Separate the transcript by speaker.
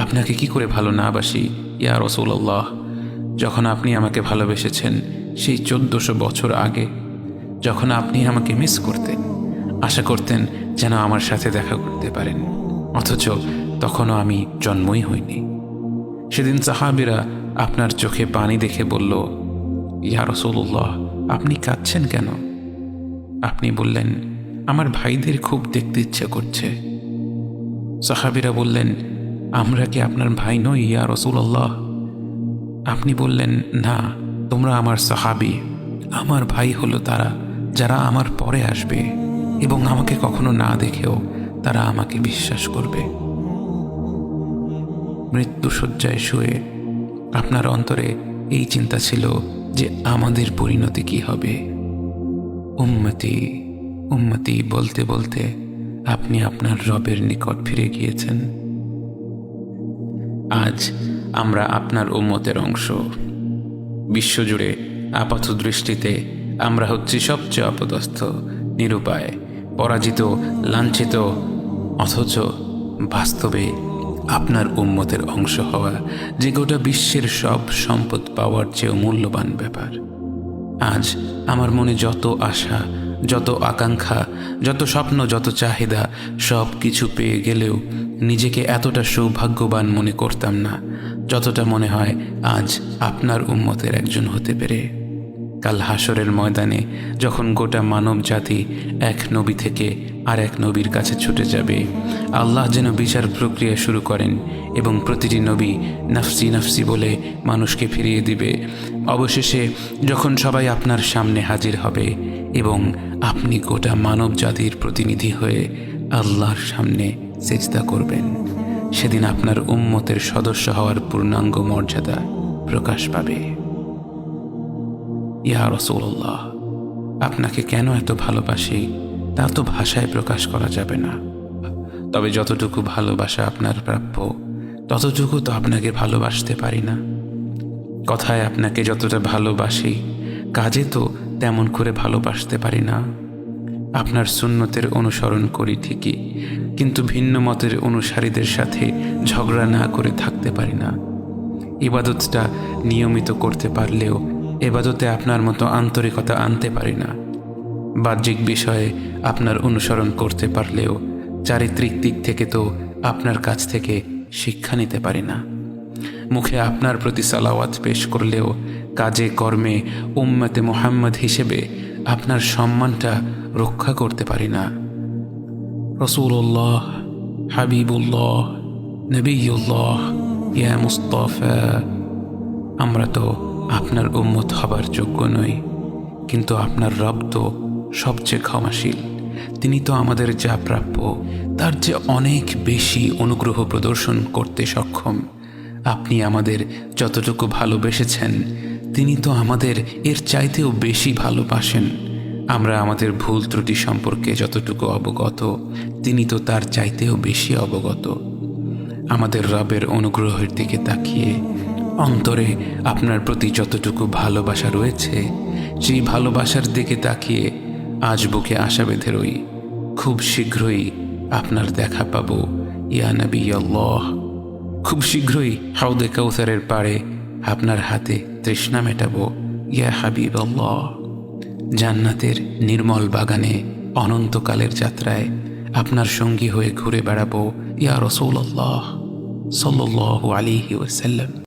Speaker 1: আপনাকে কি করে ভালো না বাসি ইয়া রাসূলুল্লাহ। যখন আপনি আমাকে ভালোবেসেছেন সেই 1400 বছর আগে, যখন আপনি আমাকে মিস করতেন, আশা করতেন যেন আমার সাথে দেখা করতে পারেন, অথচ তখনও আমি জন্মই হইনি। সেদিন সাহাবীরা আপনার চোখে পানি দেখে বলল, ইয়া রাসূলুল্লাহ, আপনি কাঁদছেন কেন? আপনি বললেন, আমার ভাইদের খুব দেখতে ইচ্ছা করছে। সাহাবীরা বললেন, আমরা কি আপনার ভাই নই ইয়া রাসূলুল্লাহ? আপনি বললেন, না, তোমরা আমার সাহাবী। আমার ভাই হলো তারা যারা আমার পরে আসবে এবং আমাকে কখনো না দেখেও তারা আমাকে বিশ্বাস করবে। মৃত্যুশয্যায় শুয়ে আপনার অন্তরে এই চিন্তা ছিল যে আমাদের পরিণতি কি হবে। উম্মতি উম্মতি বলতে বলতে আপনি আপনার রবের নিকট ফিরে গিয়েছেন। আজ আমরা আপনার উম্মতের অংশ। বিশ্বজুড়ে আপাত দৃষ্টিতে আমরা হচ্ছি সবচেয়ে অপদস্থ, নিরুপায়, পরাজিত, লাঞ্ছিত, অথচ বাস্তবে আপনার উম্মতের অংশ হওয়া যে গোটা বিশ্বের সব সম্পদ পাওয়ার চেয়েও মূল্যবান ব্যাপার। আজ আমার মনে যত আশা, যত আকাঙ্ক্ষা, যত স্বপ্ন, যত চাহিদা, সব কিছু পেয়ে গেলেও নিজেকে এতটা সৌভাগ্যবান মনে করতাম না যতটা মনে হয় আজ আপনার উম্মতের একজন হতে পেরে। কাল হাসরের ময়দানে যখন গোটা মানব জাতি এক নবী থেকে আর এক নবীর কাছে ছুটে যাবে, আল্লাহ যেন বিচার প্রক্রিয়া শুরু করেন এবং প্রতিটি নবী নাফসি নাফসি বলে মানুষকে ফিরিয়ে দিবে। অবশেষে যখন সবাই আপনার সামনে হাজির হবে এবং আপনি গোটা মানব জাতির প্রতিনিধি হয়ে আল্লাহর সামনে সিজদা করবেন, সেদিন আপনার উম্মতের সদস্য হওয়ার পূর্ণাঙ্গ মর্যাদা প্রকাশ পাবে। ইয়া রাসূলুল্লাহ, আপনাকে কেন এত ভালোবাসি তা তো ভাষায় প্রকাশ করা যাবে না। তবে যতটুকু ভালোবাসা আপনার প্রাপ্য ততটুকু তো আপনাকে ভালোবাসতে পারি না। কথায় আপনাকে যতটা ভালোবাসি, কাজে তো তেমন করে ভালোবাসতে পারি না। আপনার সুন্নতের অনুসরণ করি ঠিকই, কিন্তু ভিন্ন মতের অনুসারীদের সাথে ঝগড়া না করে থাকতে পারি না। ইবাদতটা নিয়মিত করতে পারলেও এবাদতে আপনার মতো আন্তরিকতা আনতে পারি না। বাহ্যিক বিষয়ে আপনার অনুসরণ করতে পারলেও চারিত্রিক দিক থেকে তো আপনার কাছ থেকে শিক্ষা নিতে পারি না। মুখে আপনার প্রতি সালাওয়াত পেশ করলেও কাজে কর্মে উম্মতে মুহাম্মদ হিসেবে আপনার সম্মানটা রক্ষা করতে পারি না। রাসূলুল্লাহ, হাবিবুল্লাহ, নবিয়ুল্লাহ, ইয়া মুস্তাফা, আমরা তো আপনার উম্মত হবার যোগ্য নই, কিন্তু আপনার রব তো সবচেয়ে ক্ষমাশীল। তিনি তো আমাদের যা প্রাপ্য তার চেয়ে অনেক বেশি অনুগ্রহ প্রদর্শন করতে সক্ষম। আপনি আমাদের যতটুকু ভালোবেসেছেন তিনি তো আমাদের এর চাইতেও বেশি ভালোবাসেন। আমরা আমাদের ভুল ত্রুটি সম্পর্কে যতটুকু অবগত তিনি তো তার চাইতেও বেশি অবগত। আমাদের রবের অনুগ্রহের দিকে তাকিয়ে অন্তরে আপনার প্রতি যতটুকু ভালোবাসা রয়েছে সেই ভালোবাসার দিকে তাকিয়ে আজ বুকে আশা বেঁধে রই, খুব শীঘ্রই আপনার দেখা পাবো ইয়া নবী আল্লাহ। খুব শীঘ্রই হাউদে কাউসারের পাড়ে আপনার হাতে তৃষ্ণা মেটাবো ইয়া হাবিব আল্লাহ। জান্নাতের নির্মল বাগানে অনন্তকালের যাত্রায় আপনার সঙ্গী হয়ে ঘুরে বেড়াবো ইয়া রাসূলুল্লাহ সাল্লাল্লাহু আলাইহি ওয়াসাল্লাম।